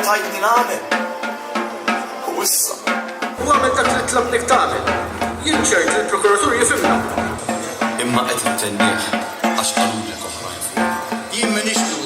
tajtni nagħmel. U issa. U għamel dak li tlabnik tagħmel. Jien ċert li l-prokuratur jifhimna. Imma qed intennieh għax qalulek oħrajn fuq. Jien minix